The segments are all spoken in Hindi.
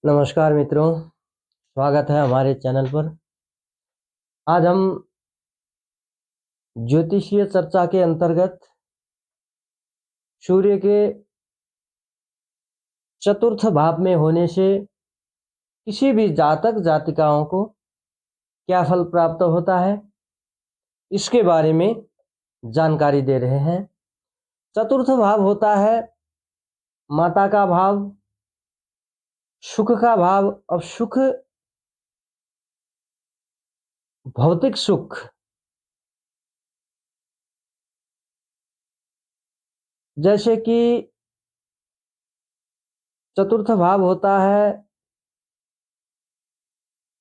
नमस्कार मित्रों, स्वागत है हमारे चैनल पर। आज हम ज्योतिषीय चर्चा के अंतर्गत सूर्य के चतुर्थ भाव में होने से किसी भी जातक जातिकाओं को क्या फल प्राप्त होता है, इसके बारे में जानकारी दे रहे हैं। चतुर्थ भाव होता है माता का भाव, सुख का भाव। अब सुख, भौतिक सुख, जैसे कि चतुर्थ भाव होता है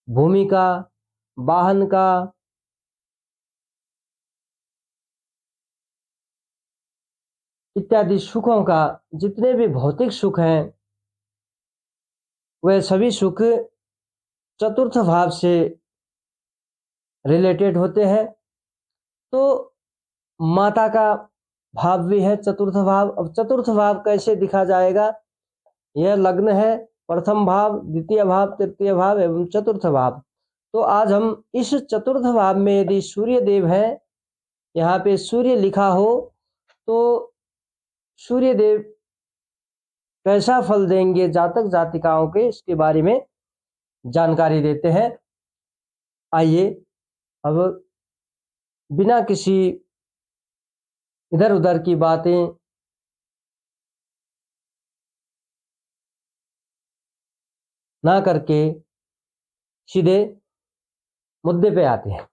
भूमि का, वाहन का, इत्यादि सुखों का। जितने भी भौतिक सुख हैं वह सभी सुख चतुर्थ भाव से रिलेटेड होते हैं। तो माता का भाव भी है चतुर्थ भाव। अब चतुर्थ भाव कैसे दिखा जाएगा? यह लग्न है, प्रथम भाव, द्वितीय भाव, तृतीय भाव एवं चतुर्थ भाव। तो आज हम इस चतुर्थ भाव में यदि सूर्य देव है, यहाँ पे सूर्य लिखा हो, तो सूर्य देव कैसा फल देंगे जातक जातिकाओं के, इसके बारे में जानकारी देते हैं। आइए अब बिना किसी इधर उधर की बातें ना करके सीधे मुद्दे पे आते हैं।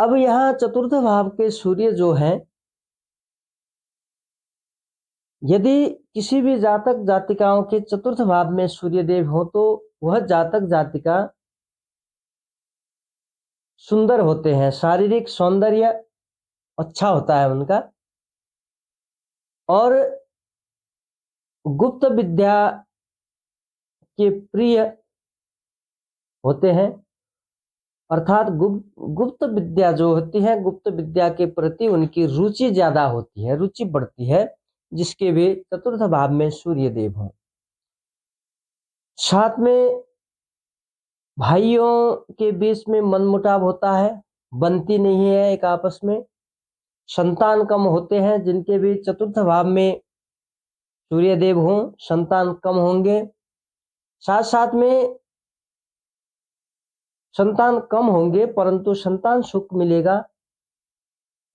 अब यहाँ चतुर्थ भाव के सूर्य जो हैं, यदि किसी भी जातक जातिकाओं के चतुर्थ भाव में सूर्य देव हो तो वह जातक जातिका सुंदर होते हैं, शारीरिक सौंदर्य अच्छा होता है उनका, और गुप्त विद्या के प्रिय होते हैं। अर्थात गुप्त विद्या जो होती है, गुप्त विद्या के प्रति उनकी रुचि ज्यादा होती है, रुचि बढ़ती है, जिसके भी चतुर्थ भाव में सूर्य देव हो। साथ में भाइयों के बीच में मनमुटाव होता है, बनती नहीं है एक आपस में। संतान कम होते हैं, जिनके भी चतुर्थ भाव में सूर्य देव हों, संतान कम होंगे। साथ साथ में संतान कम होंगे परंतु संतान सुख मिलेगा,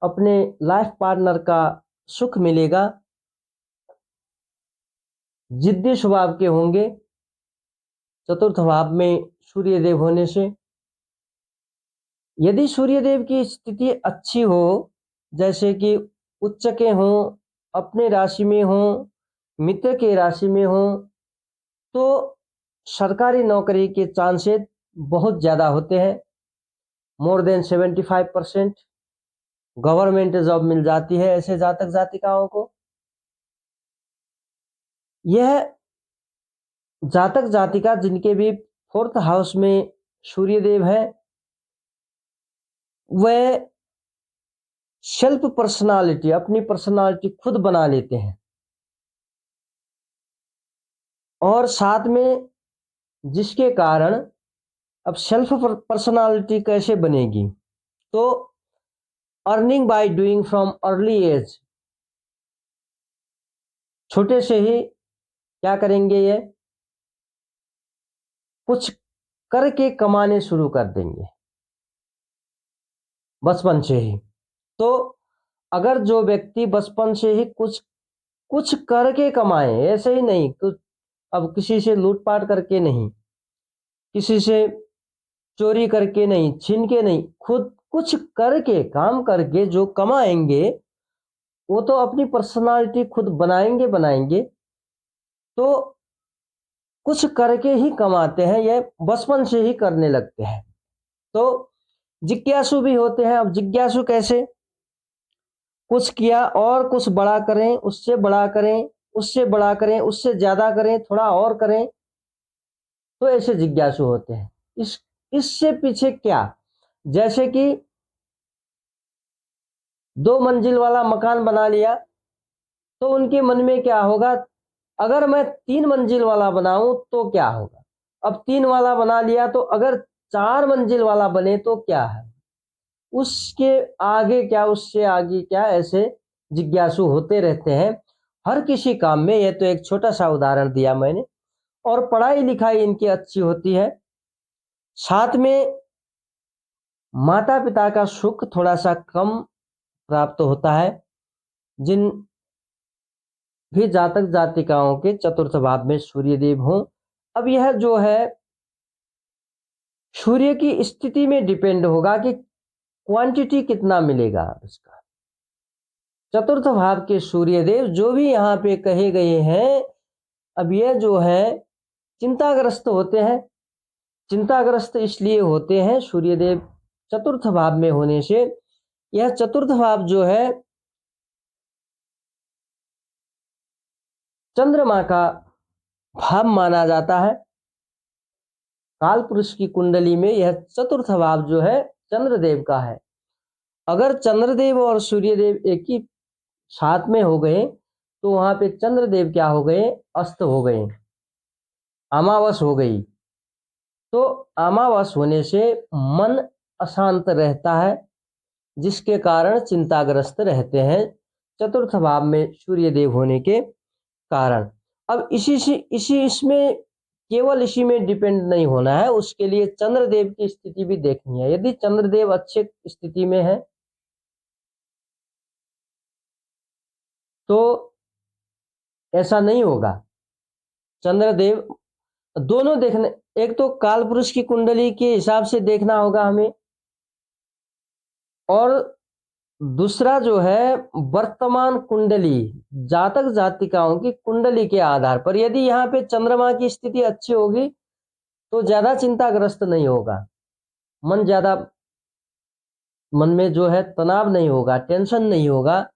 अपने लाइफ पार्टनर का सुख मिलेगा, जिद्दी स्वभाव के होंगे चतुर्थ भाव में सूर्य देव होने से। यदि सूर्य देव की स्थिति अच्छी हो, जैसे कि उच्च के हों, अपने राशि में हों, मित्र के राशि में हों, तो सरकारी नौकरी के चांसेस बहुत ज़्यादा होते हैं। मोर देन 75% गवर्नमेंट जॉब मिल जाती है ऐसे जातक जातिकाओं को। यह जातक जातिका जिनके भी फोर्थ हाउस में सूर्य देव है, वह सेल्फ पर्सनालिटी, अपनी पर्सनालिटी खुद बना लेते हैं। और साथ में जिसके कारण, अब सेल्फ पर्सनालिटी कैसे बनेगी? तो earning by doing from early age, छोटे से ही क्या करेंगे, ये कुछ करके कमाने शुरू कर देंगे बचपन से ही। तो अगर जो व्यक्ति बचपन से ही कुछ कुछ करके कमाए, ऐसे ही नहीं कुछ, अब किसी से लूटपाट करके नहीं, किसी से चोरी करके नहीं, छीन के नहीं, खुद कुछ करके, काम करके जो कमाएंगे वो तो अपनी पर्सनालिटी खुद बनाएंगे बनाएंगे। तो कुछ करके ही कमाते हैं, ये बचपन से ही करने लगते हैं। तो जिज्ञासु भी होते हैं। अब जिज्ञासु कैसे? कुछ किया और कुछ बड़ा करें, उससे बड़ा करें, उससे बड़ा करें, उससे ज्यादा करें, थोड़ा और करें, तो ऐसे जिज्ञासु होते हैं। इससे पीछे क्या, जैसे कि 2 मंजिल वाला मकान बना लिया, तो उनके मन में क्या होगा, अगर मैं 3 मंजिल वाला बनाऊं तो क्या होगा? अब 3 वाला बना लिया तो अगर 4 मंजिल वाला बने तो क्या है? उसके आगे क्या, उससे आगे क्या, ऐसे जिज्ञासु होते रहते हैं हर किसी काम में। यह तो एक छोटा सा उदाहरण दिया मैंने। और पढ़ाई लिखाई इनकी अच्छी होती है, साथ में माता पिता का सुख थोड़ा सा कम प्राप्त होता है। जिन भी जातक जातिकाओं के चतुर्थ भाव में सूर्यदेव हों, अब यह जो है सूर्य की स्थिति में डिपेंड होगा कि क्वांटिटी कितना मिलेगा इसका। चतुर्थ भाव के सूर्यदेव जो भी यहाँ पे कहे गए हैं, अब यह जो है चिंताग्रस्त होते हैं। चिंताग्रस्त इसलिए होते हैं सूर्यदेव चतुर्थ भाव में होने से। यह चतुर्थ भाव जो है चंद्रमा का भाव माना जाता है। काल पुरुष की कुंडली में यह चतुर्थ भाव जो है चंद्रदेव का है। अगर चंद्रदेव और सूर्यदेव एक ही साथ में हो गए तो वहां पे चंद्रदेव क्या हो गए? अस्त हो गए, अमावस हो गई। तो अमावस होने से मन अशांत रहता है, जिसके कारण चिंताग्रस्त रहते हैं चतुर्थ भाव में सूर्यदेव होने के कारण। अब इसी इसमें केवल इसी में डिपेंड नहीं होना है, उसके लिए चंद्रदेव की स्थिति भी देखनी है। यदि चंद्रदेव अच्छे स्थिति में है तो ऐसा नहीं होगा। चंद्रदेव दोनों देखने, एक तो काल पुरुष की कुंडली के हिसाब से देखना होगा हमें, और दूसरा जो है वर्तमान कुंडली, जातक जातिकाओं की कुंडली के आधार पर। यदि यहाँ पे चंद्रमा की स्थिति अच्छी होगी तो ज्यादा चिंताग्रस्त नहीं होगा, मन में जो है तनाव नहीं होगा, टेंशन नहीं होगा,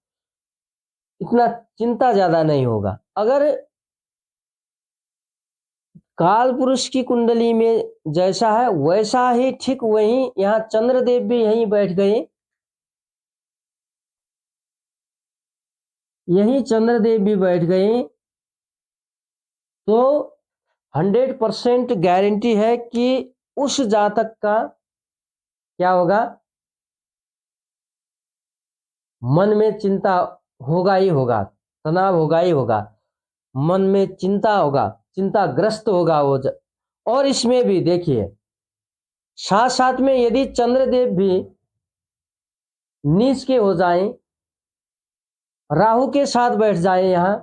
इतना चिंता ज्यादा नहीं होगा। अगर काल पुरुष की कुंडली में जैसा है वैसा ही ठीक वही यहाँ चंद्रदेव भी यहीं बैठ गए, यहीं चंद्रदेव भी बैठ गए, तो 100% गारंटी है कि उस जातक का क्या होगा? मन में चिंता होगा ही होगा, तनाव होगा ही होगा, मन में चिंता होगा, चिंताग्रस्त होगा वो और इसमें भी देखिए साथ साथ में यदि चंद्रदेव भी नीच के हो जाएं, राहु के साथ बैठ जाए यहाँ,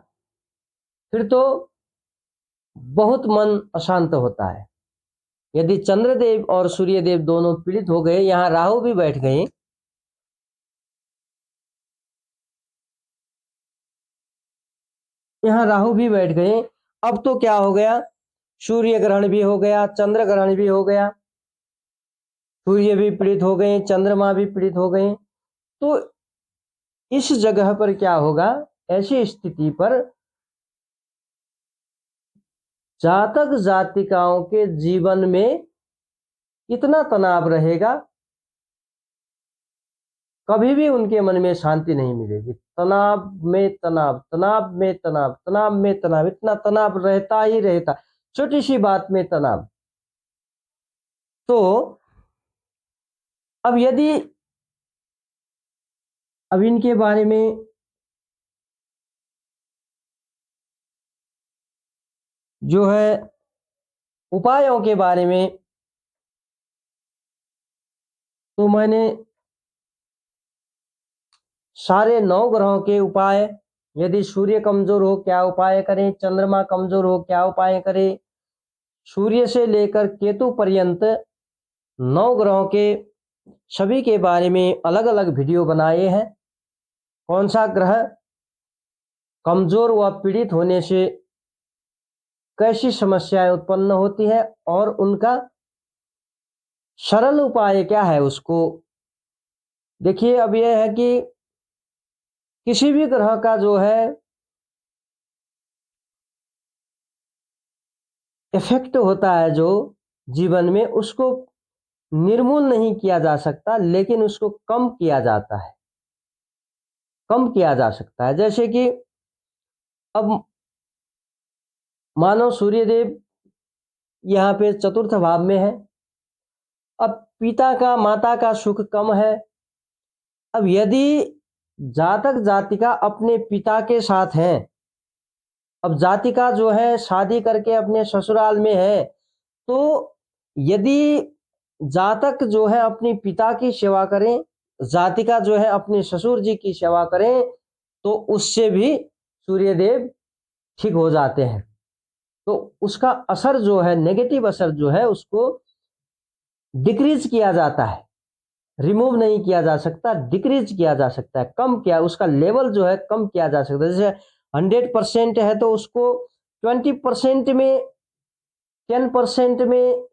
फिर तो बहुत मन अशांत होता है। यदि चंद्रदेव और सूर्यदेव दोनों पीड़ित हो गए, यहाँ राहु भी बैठ गए, यहाँ राहु भी बैठ गए, अब तो क्या हो गया? सूर्य ग्रहण भी हो गया, चंद्र ग्रहण भी हो गया, सूर्य भी पीड़ित हो गए, चंद्रमा भी पीड़ित हो गए। तो इस जगह पर क्या होगा? ऐसी स्थिति पर जातक जातिकाओं के जीवन में इतना तनाव रहेगा, कभी भी उनके मन में शांति नहीं मिलेगी। तनाव में तनाव, तनाव में तनाव, तनाव में तनाव, इतना तनाव रहता ही रहता, छोटी सी बात में तनाव। तो अब यदि अब इनके बारे में जो है उपायों के बारे में, तो मैंने सारे 9 ग्रहों के उपाय, यदि सूर्य कमजोर हो क्या उपाय करें, चंद्रमा कमजोर हो क्या उपाय करें, सूर्य से लेकर केतु पर्यंत 9 ग्रहों के सभी के बारे में अलग अलग वीडियो बनाए हैं। कौन सा ग्रह कमजोर व पीड़ित होने से कैसी समस्याएं उत्पन्न होती है और उनका सरल उपाय क्या है, उसको देखिए। अब यह है कि किसी भी ग्रह का जो है इफेक्ट होता है जो जीवन में, उसको निर्मूल नहीं किया जा सकता, लेकिन उसको कम किया जाता है, कम किया जा सकता है। जैसे कि अब मानो सूर्यदेव यहाँ पे चतुर्थ भाव में है। अब पिता का माता का सुख कम है। अब यदि जातक जातिका अपने पिता के साथ हैं, अब जातिका जो है शादी करके अपने ससुराल में है, तो यदि जातक जो है अपनी पिता की सेवा करें, जातिका जो है अपने ससुर जी की सेवा करें, तो उससे भी सूर्यदेव ठीक हो जाते हैं। तो उसका असर जो है, नेगेटिव असर जो है, उसको डिक्रीज किया जाता है, रिमूव नहीं किया जा सकता, डिक्रीज किया जा सकता है, कम किया, उसका लेवल जो है कम किया जा सकता है। जैसे 100% है तो उसको 20% में, 10% में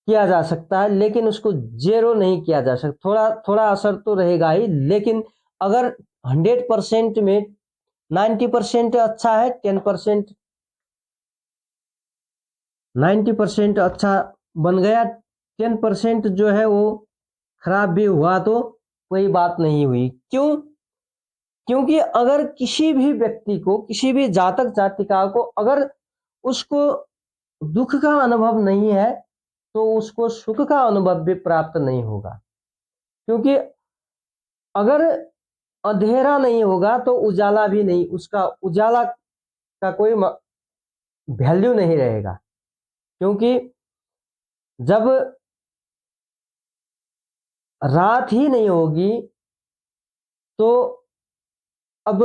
किया जा सकता है, लेकिन उसको ज़ेरो नहीं किया जा सकता। थोड़ा थोड़ा असर तो रहेगा ही, लेकिन अगर 100% में 90% अच्छा है, 10% 90% अच्छा बन गया, 10% जो है वो खराब भी हुआ, तो कोई बात नहीं हुई। क्यों? क्योंकि अगर किसी भी व्यक्ति को, किसी भी जातक जातिका को अगर उसको दुख का अनुभव नहीं है, तो उसको सुख का अनुभव भी प्राप्त नहीं होगा। क्योंकि अगर अंधेरा नहीं होगा तो उजाला भी नहीं, उसका उजाला का कोई वैल्यू नहीं रहेगा। क्योंकि जब रात ही नहीं होगी, तो अब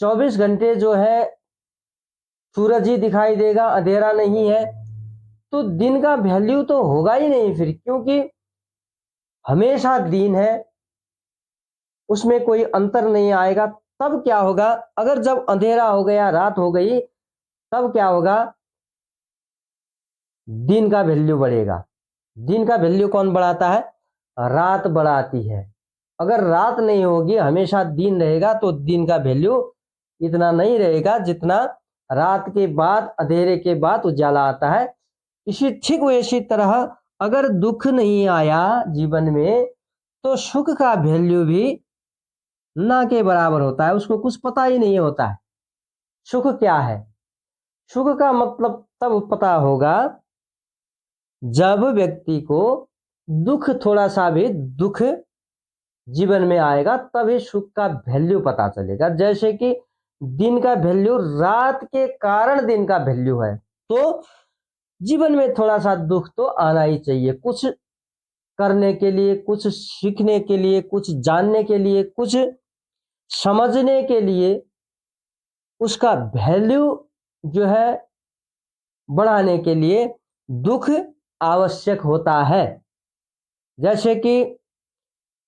24 घंटे जो है सूरज ही दिखाई देगा, अंधेरा नहीं है, तो दिन का वैल्यू तो होगा ही नहीं फिर। क्योंकि हमेशा दिन है, उसमें कोई अंतर नहीं आएगा। तब क्या होगा, अगर जब अंधेरा हो गया, रात हो गई, तब क्या होगा, दिन का वैल्यू बढ़ेगा। दिन का वैल्यू कौन बढ़ाता है? रात बढ़ाती है। अगर रात नहीं होगी, हमेशा दिन रहेगा, तो दिन का वैल्यू इतना नहीं रहेगा जितना रात के बाद, अंधेरे के बाद उजाला आता है। इसी ठीक वैसी तरह अगर दुख नहीं आया जीवन में, तो सुख का वैल्यू भी ना के बराबर होता है, उसको कुछ पता ही नहीं होता है सुख क्या है। सुख का मतलब तब पता होगा जब व्यक्ति को दुख, थोड़ा सा भी दुख जीवन में आएगा, तभी सुख का वैल्यू पता चलेगा। जैसे कि दिन का वैल्यू, रात के कारण दिन का वैल्यू है, तो जीवन में थोड़ा सा दुख तो आना ही चाहिए, कुछ करने के लिए, कुछ सीखने के लिए, कुछ जानने के लिए, कुछ समझने के लिए, उसका वैल्यू जो है बढ़ाने के लिए दुख आवश्यक होता है। जैसे कि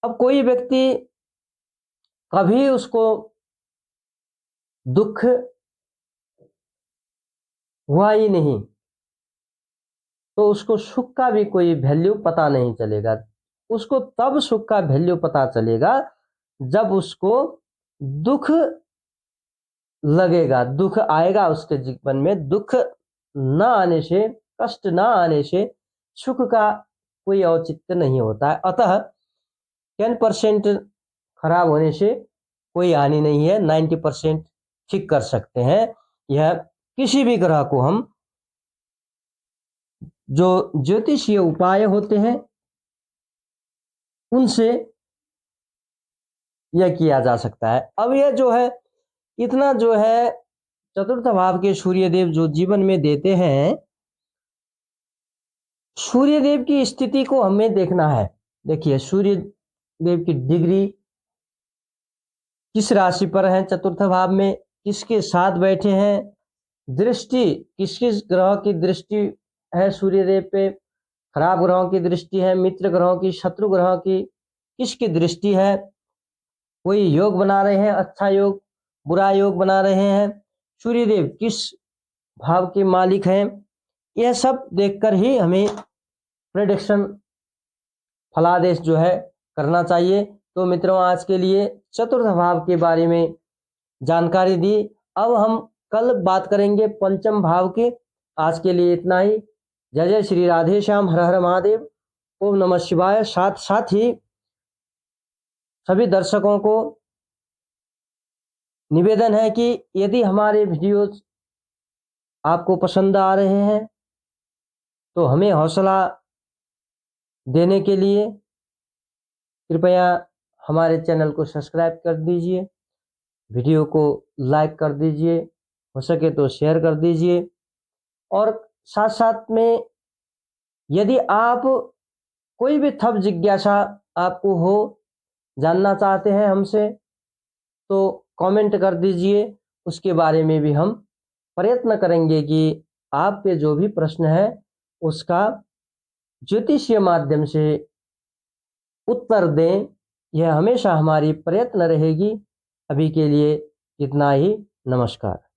अब कोई व्यक्ति कभी उसको दुख हुआ ही नहीं, तो उसको सुख का भी कोई वैल्यू पता नहीं चलेगा। उसको तब सुख का वैल्यू पता चलेगा जब उसको दुख लगेगा, दुख आएगा उसके जीवन में। दुख न आने से, कष्ट न आने से सुख का कोई औचित्य नहीं होता है। अतः 10% खराब होने से कोई हानि नहीं है, 90% ठीक कर सकते हैं। यह किसी भी ग्रह को हम, जो ज्योतिषीय उपाय होते हैं, उनसे यह किया जा सकता है। अब यह जो है, इतना जो है चतुर्थ भाव के सूर्यदेव जो जीवन में देते हैं, सूर्यदेव की स्थिति को हमें देखना है। देखिए सूर्यदेव की डिग्री किस राशि पर है, चतुर्थ भाव में किसके साथ बैठे हैं, दृष्टि किस किस ग्रह की दृष्टि है सूर्यदेव पे, खराब ग्रहों की दृष्टि है, मित्र ग्रहों की, शत्रु ग्रहों की, किसकी दृष्टि है, कोई योग बना रहे हैं, अच्छा योग, बुरा योग बना रहे हैं, सूर्यदेव किस भाव के मालिक हैं, यह सब देखकर ही हमें प्रेडिक्शन, फलादेश जो है करना चाहिए। तो मित्रों, आज के लिए चतुर्थ भाव के बारे में जानकारी दी। अब हम कल बात करेंगे पंचम भाव की। आज के लिए इतना ही। जय जय श्री राधे श्याम, हर हर महादेव, ओम नमः शिवाय। साथ साथ ही सभी दर्शकों को निवेदन है कि यदि हमारे वीडियोज आपको पसंद आ रहे हैं तो हमें हौसला देने के लिए कृपया हमारे चैनल को सब्सक्राइब कर दीजिए, वीडियो को लाइक कर दीजिए, हो सके तो शेयर कर दीजिए। और साथ साथ में यदि आप कोई भी थप जिज्ञासा आपको हो, जानना चाहते हैं हमसे, तो कमेंट कर दीजिए। उसके बारे में भी हम प्रयत्न करेंगे कि आपके जो भी प्रश्न है उसका ज्योतिषीय माध्यम से उत्तर दें। यह हमेशा हमारी प्रयत्न रहेगी। अभी के लिए इतना ही। नमस्कार।